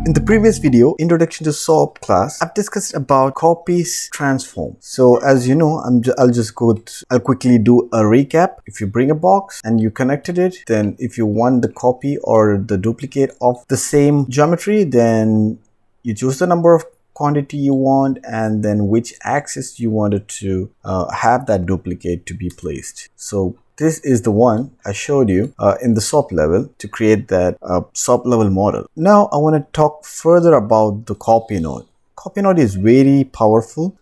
In the previous video, Introduction to SOP class, I've discussed about copies transform. So as you know, I'll quickly do a recap. If you bring a box and you connected it, then if you want the copy or the duplicate of the same geometry, then you choose the number of quantity you want and then which axis you wanted to have that duplicate to be placed. So this is the one I showed you in the SOP level to create that SOP level model. Now I want to talk further about the copy node. Copy node is very powerful.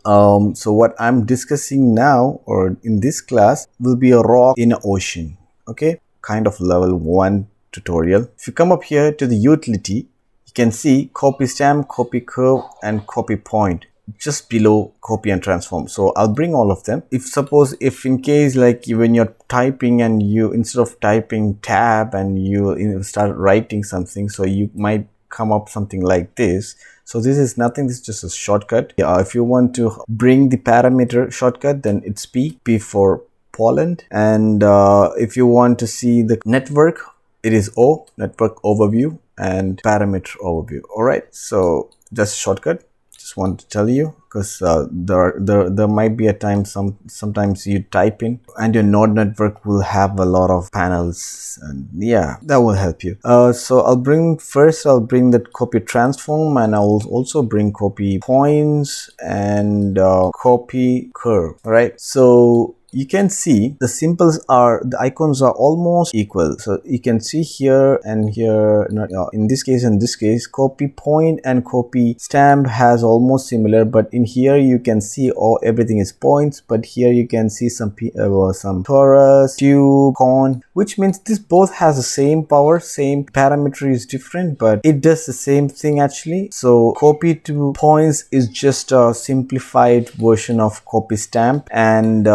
So what I'm discussing now or in this class will be a rock in an ocean. Okay, kind of level 1 tutorial. If you come up here to the utility, you can see copy stamp, copy curve and copy point just below copy and transform. So I'll bring all of them. If in case like when you're typing and you instead of typing tab and you start writing something, so you might come up something like this. So this is nothing, this is just a shortcut. If you want to bring the parameter shortcut, then it's P for Poland. And if you want to see the network, it is O, network overview and parameter overview. All right, so just shortcut. Just want to tell you because there might be a time sometimes you type in and your node network will have a lot of panels, and yeah, that will help you. So I'll bring that copy transform, and I will also bring copy points and copy curve. All right, so you can see the icons are almost equal. So you can see here and here, in this case, copy point and copy stamp has almost similar, but in here you can see everything is points, but here you can see some torus, tube, cone, which means this both has the same power, same parameter is different, but it does the same thing actually. So copy to points is just a simplified version of copy stamp, and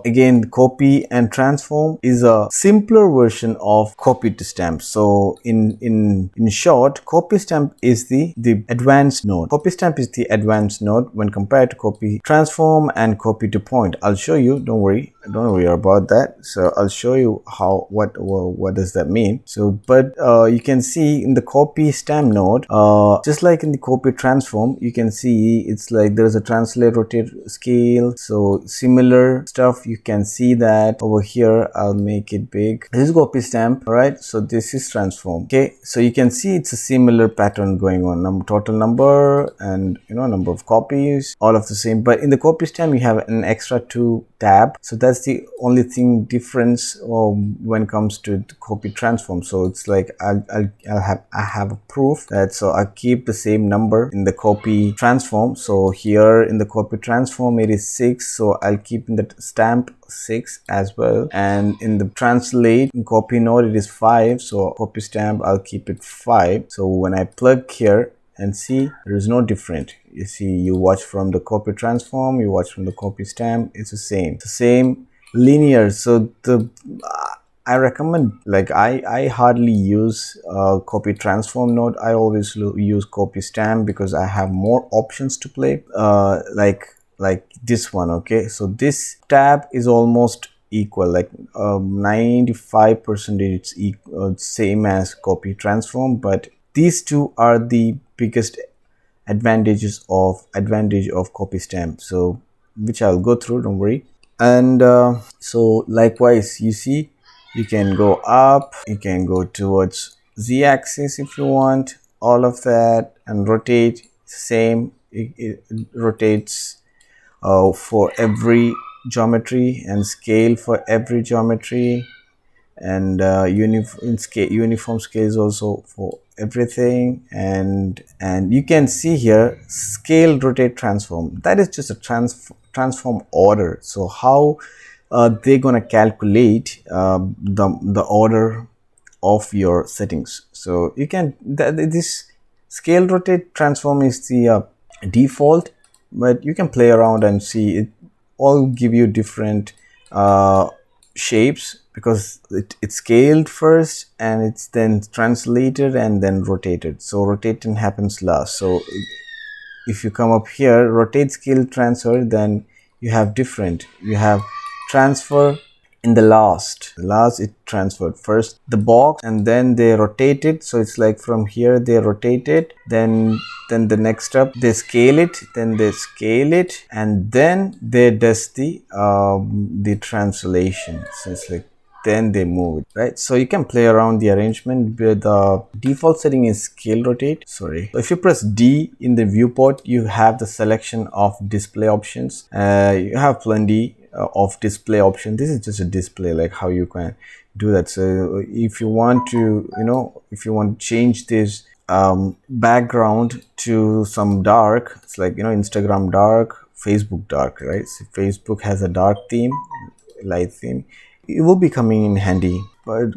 again, copy and transform is a simpler version of copy to stamp. So in short, copy stamp is the advanced node. Copy stamp is the advanced node when compared to copy transform and copy to point. I'll show you. Don't worry about that. So I'll show you what does that mean. So but you can see in the copy stamp node, just like in the copy transform, you can see it's like there's a translate, rotate, scale. So similar stuff. You can see that over here. I'll make it big. This is copy stamp. All right, so this is transform. Okay, so you can see it's a similar pattern going on. Total number and number of copies, all of the same. But in the copy stamp you have an extra 2 tab. So that's the only thing difference when it comes to copy transform. So it's like I have a proof that, so I keep the same number in the copy transform. So here in the copy transform it is 6, so I'll keep in the stamp 6 as well, and in the translate in copy node it is 5, so copy stamp I'll keep it 5. So when I plug here and see, there is no different. You see, you watch from the copy transform, you watch from the copy stamp, it's the same linear. So I recommend, like I hardly use copy transform node. I always use copy stamp because I have more options to play, like this one. Okay, so this tab is almost equal, like 95% it's equal, same as copy transform, but these two are the biggest advantage of copy stamp, so which I'll go through, don't worry. And so likewise, you see, you can go up, you can go towards z-axis if you want, all of that, and rotate. Same, it rotates for every geometry, and scale for every geometry, and uniform scales also for everything. And you can see here scale, rotate, transform. That is just a transform order. So how they're gonna calculate the order of your settings. So you can this scale, rotate, transform is the default, but you can play around and see it all give you different shapes, because it's scaled first and it's then translated and then rotated. So rotating happens last. So if you come up here, rotate, scale, transfer, then you have different. You have transfer, in the last it transferred first the box and then they rotate it. So it's like from here they rotate it, then the next step they scale it, then they scale it, and then they does the translation. So it's like then they move it, right? So you can play around the arrangement with the default setting is scale rotate. Sorry, if you press D in the viewport, you have the selection of display options. You have plenty of display option. This is just a display, like how you can do that. So if you want to, if you want to change this background to some dark, it's like, Instagram dark, Facebook dark, right? So Facebook has a dark theme, light theme. It will be coming in handy, but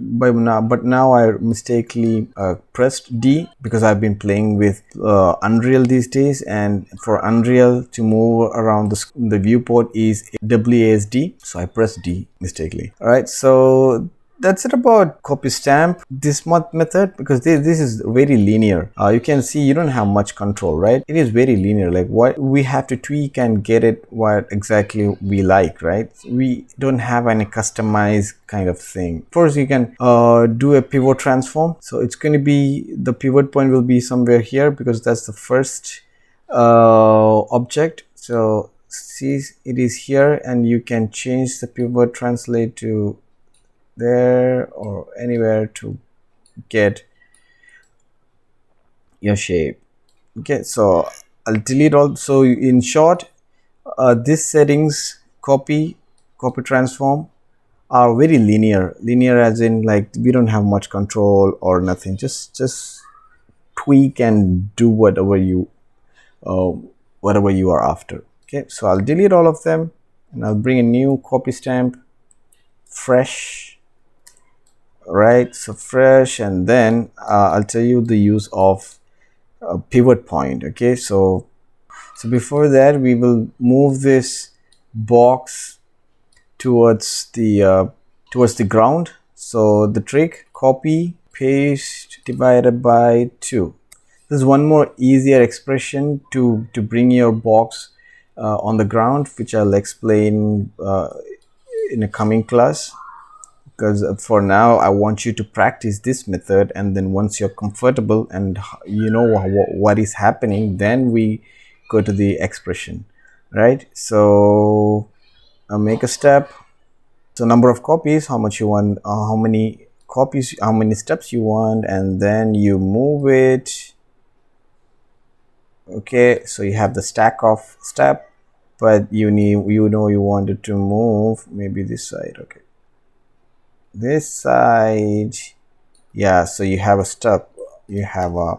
now I mistakenly pressed D because I've been playing with Unreal these days, and for Unreal to move around the viewport is WASD, so I pressed D mistakenly. All right, so that's it about copy stamp this method, because this is very linear. You can see you don't have much control, right? It is very linear, like what we have to tweak and get it what exactly we like, right? We don't have any customized kind of thing. First you can do a pivot transform. So it's going to be, the pivot point will be somewhere here because that's the first object. So see, it is here, and you can change the pivot translate to there or anywhere to get your shape. Okay, so I'll delete all. So in short, these settings copy transform are very linear as in like we don't have much control or nothing, just tweak and do whatever you are after. Okay, so I'll delete all of them and I'll bring a new copy stamp, fresh. Right, so fresh, and then I'll tell you the use of pivot point. Okay, so before that we will move this box towards the ground. So the trick, copy paste divided by 2. This is one more easier expression to bring your box on the ground, which I'll explain in a coming class. Because for now I want you to practice this method, and then once you're comfortable and you know what is happening, then we go to the expression, right? So make a step. So number of copies, how much you want, how many copies, how many steps you want, and then you move it. Okay, so you have the stack of step, but you wanted to move maybe this side. Okay, this side, yeah, so you have a step, you have a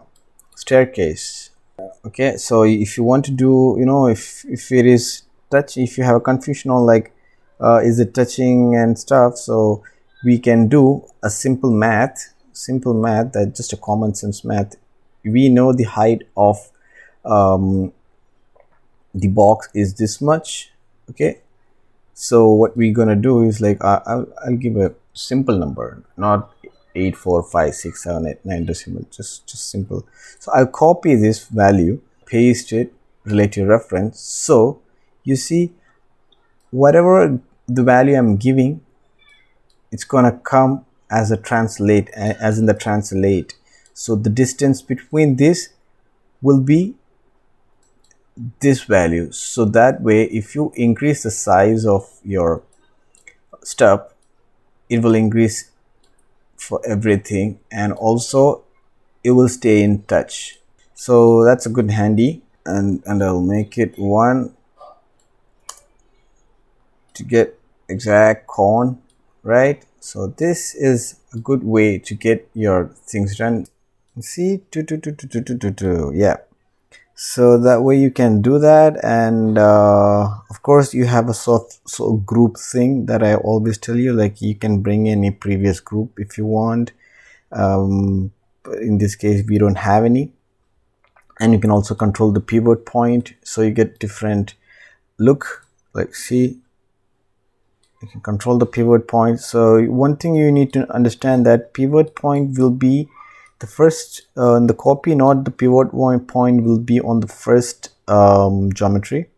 staircase. Okay, so if you want to do, if it is touch, if you have a confusion on like is it touching and stuff, so we can do a simple math, that just a common sense math. We know the height of the box is this much. Okay, so what we're gonna do is like I'll give a simple number, not 8 4 5 6 7 8 9 decimal, just simple. So I'll copy this value, paste it, relative reference. So you see, whatever the value I'm giving, it's gonna come as a translate, as in the translate. So the distance between this will be this value. So that way, if you increase the size of your step, it will increase for everything, and also it will stay in touch. So that's a good handy, and I'll make it 1 to get exact cone, right? So this is a good way to get your things done. See, yeah. So that way you can do that, and of course you have a sort group thing that I always tell you, like you can bring any previous group if you want. But in this case we don't have any, and you can also control the pivot point, so you get different look. Like see, you can control the pivot point. So one thing you need to understand, that pivot point will be the first in the copy, not the pivot point will be on the first geometry.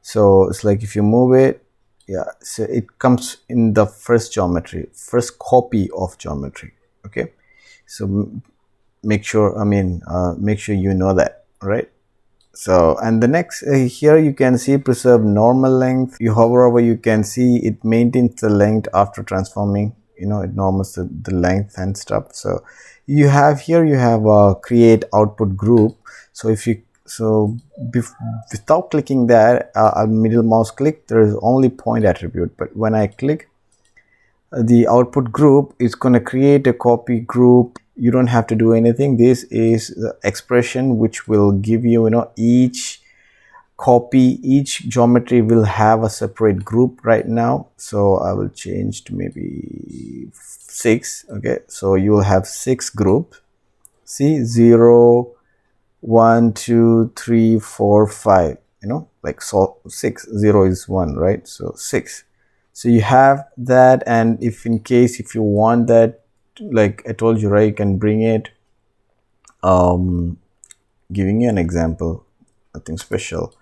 So it's like if you move it, Yeah, so it comes in the first geometry, first copy of geometry. Okay, so make sure, make sure you know that, right? So, and the next here you can see preserve normal length. You hover over, you can see it maintains the length after transforming, it normals the length and stuff. So you have here, you have a create output group. So if you, so without clicking that, a middle mouse click, there is only point attribute, but when I click the output group, it's going to create a copy group. You don't have to do anything. This is the expression which will give you, each copy, each geometry will have a separate group right now. So I will change to maybe 6. Okay, so you will have 6 groups. See, 0, 1, 2, 3, 4, 5, like, so 6, 0 is 1, right? So 6. So you have that, and if in case if you want that, like I told you, right, you can bring it, giving you an example, nothing special.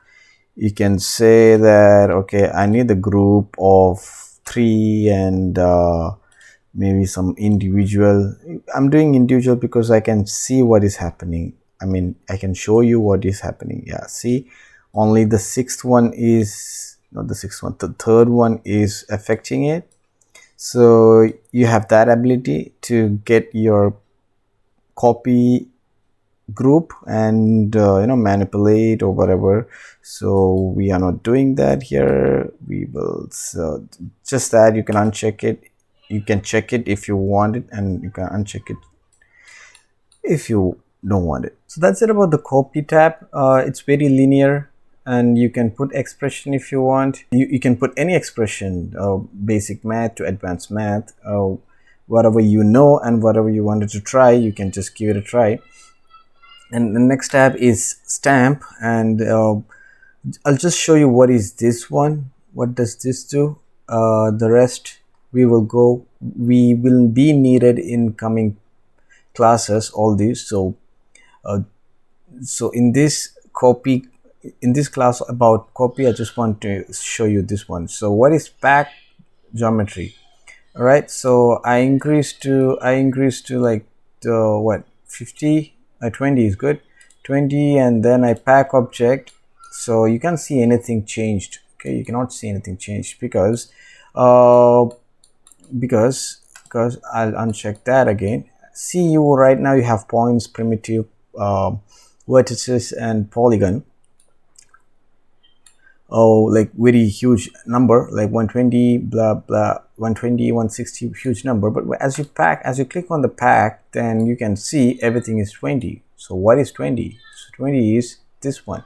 You can say that, okay, I need the group of 3 and maybe some individual. I'm doing individual because I can see what is happening. I can show you what is happening. Yeah, see, only the 6th one is not the 6th one, the 3rd one is affecting it. So you have that ability to get your copy group and manipulate or whatever. So we are not doing that here. We will, so just that you can uncheck it, you can check it if you want it, and you can uncheck it if you don't want it. So that's it about the copy tab. It's very linear, and you can put expression if you want. You can put any expression, basic math to advanced math, whatever you know and whatever you wanted to try, you can just give it a try. And the next tab is stamp, and I'll just show you what is this one, what does this do. The rest we will be needed in coming classes, all these. So so in this class about copy, I just want to show you this one. So what is pack geometry? All right, so I increased to like what, 50, 20 is good, 20, and then I pack object. So you can't see anything changed. Okay, you cannot see anything changed because I'll uncheck that again. See, you right now you have points, primitive, vertices, and polygon. Oh, like very huge number, like 120, blah blah, 120, 160, huge number. But as you click on the pack, then you can see everything is 20. So what is 20? So 20 is this one.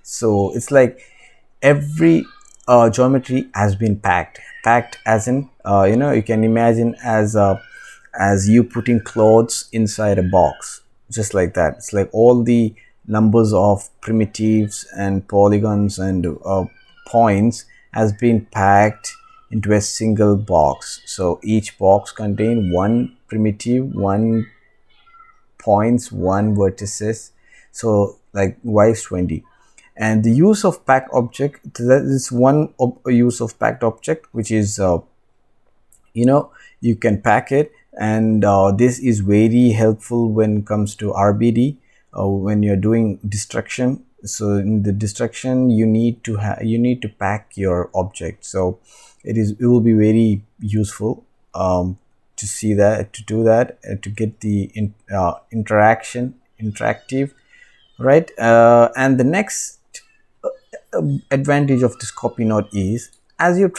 So it's like every geometry has been packed as in, you can imagine as you putting clothes inside a box, just like that. It's like all the numbers of primitives and polygons and points has been packed into a single box. So each box contains one primitive, one points, one vertices. So like y is 20. And the use of packed object, that is one use of packed object, which is you can pack it, and this is very helpful when it comes to RBD, when you're doing destruction. So in the destruction, you need to pack your object. So it will be very useful to see that, to do that, to get the interactive, right? And the next advantage of this copy node is, as you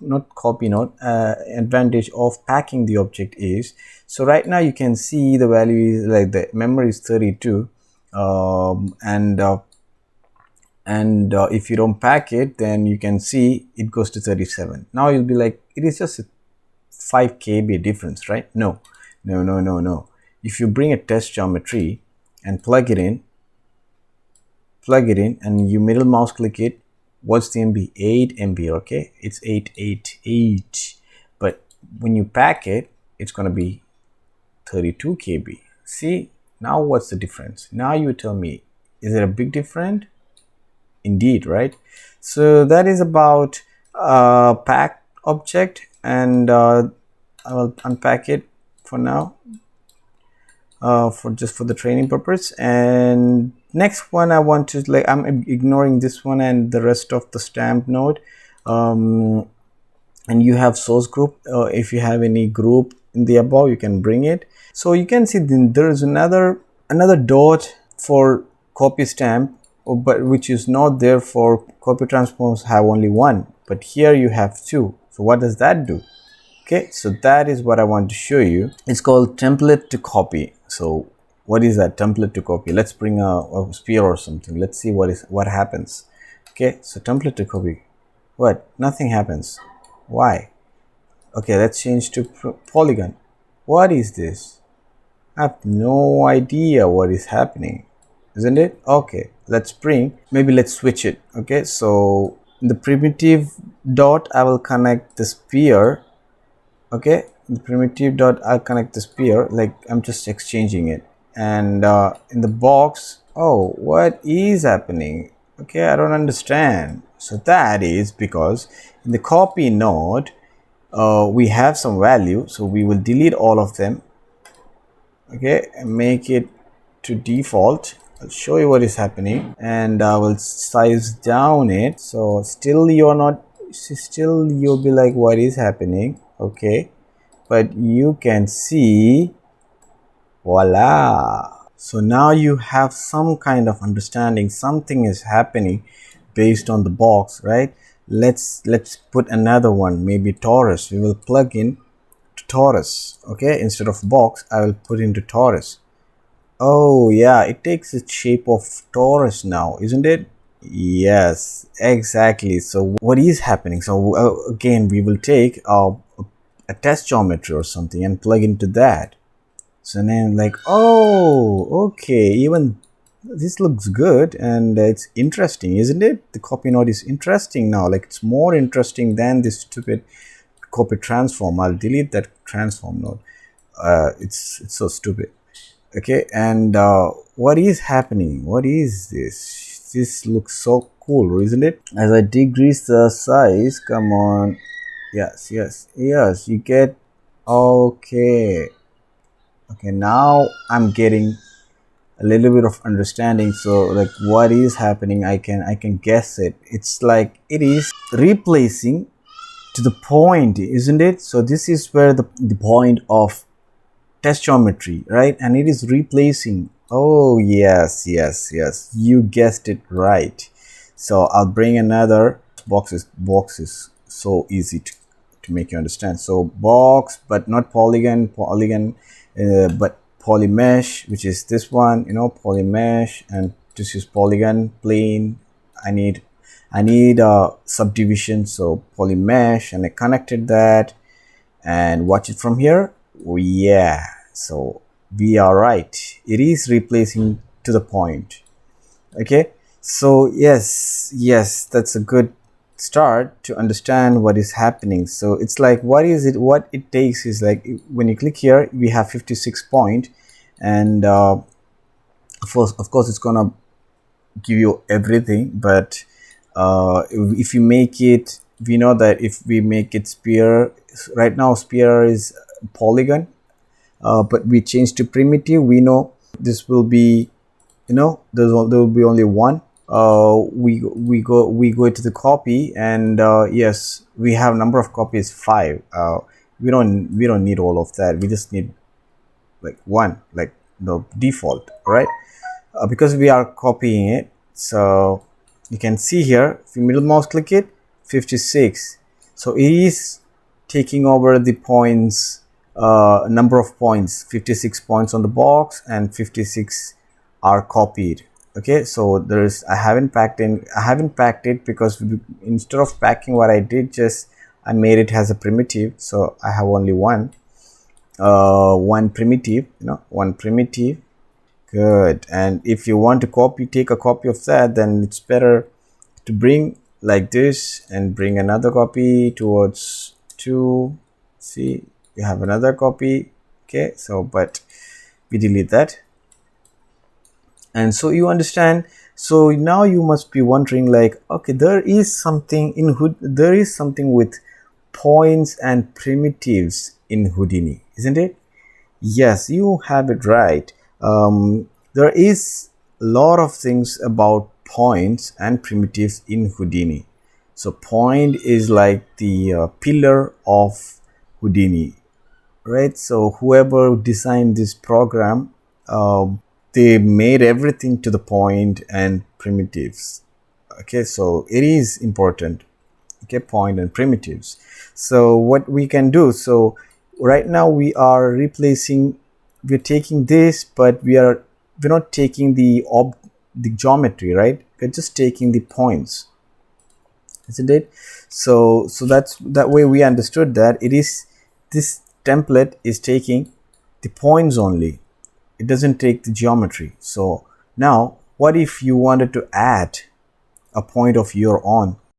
not copy node, advantage of packing the object is, so right now you can see the value is like the memory is 32, and if you don't pack it, then you can see it goes to 37. Now you'll be like, it is just a 5 KB difference, right? No. If you bring a test geometry and plug it in, and you middle mouse click it, what's the MB? 8 MB. Okay, it's 888. But when you pack it, it's going to be 32 KB. See, now what's the difference? Now you tell me, is it a big difference? Indeed, right? So that is about pack object, and I will unpack it for now, for just for the training purpose. And next one I want to, like, I'm ignoring this one and the rest of the stamp node. And you have source group. If you have any group in the above, you can bring it. So you can see there is another dot for copy stamp, but which is not there for copy transforms, have only one, but here you have two. So what does that do? Okay, so that is what I want to show you. It's called template to copy. So what is that template to copy? Let's bring a sphere or something. Let's see what happens. Okay, so template to copy. What? Nothing happens. Why? Okay, let's change to polygon. What is this? I have no idea what is happening, isn't it? Okay, let's switch it. Okay, so in the primitive dot I will connect the sphere. Okay, the primitive dot I'll connect the sphere, like I'm just exchanging it. And in the box, oh, what is happening? Okay, I don't understand. So that is because in the copy node we have some value, so we will delete all of them. Okay, and make it to default. I'll show you what is happening, and I will size down it. So still you'll be like, what is happening? Okay, but you can see, voila. So now you have some kind of understanding, something is happening based on the box, right? Let's put another one, maybe torus. We will plug in to torus. Okay, instead of box I will put into torus. Oh yeah, it takes the shape of torus now, isn't it? Yes, exactly. So what is happening? So again, we will take a test geometry or something and plug into that. So then, like, oh, okay, even this looks good and it's interesting, isn't it? The copy node is interesting now. Like, it's more interesting than this stupid copy transform. I'll delete that transform node. It's so stupid. Okay, and what is happening? What is this? This looks so cool, isn't it? As I decrease the size, come on. Yes, you get. Okay, now I'm getting a little bit of understanding. So, like, what is happening, I can guess it. It's like it is replacing to the point, isn't it? So this is where the point of test geometry, right? And it is replacing. Oh yes, you guessed it right. So I'll bring another box is so easy to make you understand. So box, but not polygon, but polymesh, which is this one, polymesh, and this is polygon plane. I need a subdivision, so polymesh, and I connected that, and watch it from here. Oh yeah, so we are right, it is replacing to the point. Okay, so yes, that's a good start to understand what is happening. So it's like, what it takes is, like, when you click here, we have 56 point, and of course it's gonna give you everything, but if you make it, we know that if we make it sphere, right now sphere is polygon, but we change to primitive, we know this will be, there will be only one. We go to the copy, and yes, we have number of copies 5. We don't need all of that. We just need like one, like the default, right? Because we are copying it, so you can see here, if you middle mouse click it, 56. So it is taking over the points, number of points, 56 points on the box, and 56 are copied. Okay, so I haven't packed it because instead of packing, what I did, just I made it as a primitive, so I have only one primitive, one primitive. Good. And if you want to take a copy of that, then it's better to bring like this and bring another copy towards 2. See, you have another copy. Okay, so but we delete that. And so you understand. So now you must be wondering like, okay, there is something in there is something with points and primitives in Houdini, isn't it? Yes, you have it right. There is a lot of things about points and primitives in Houdini. So point is like the pillar of Houdini, right? So whoever designed this program, they made everything to the point and primitives. Okay, so it is important. Okay, point and primitives. So what we can do, so right now we are replacing, we're taking this, but we're not taking the geometry, right? We're just taking the points, isn't it? So that's that way we understood that it is, this template is taking the points only, it doesn't take the geometry. So now what if you wanted to add a point of your own?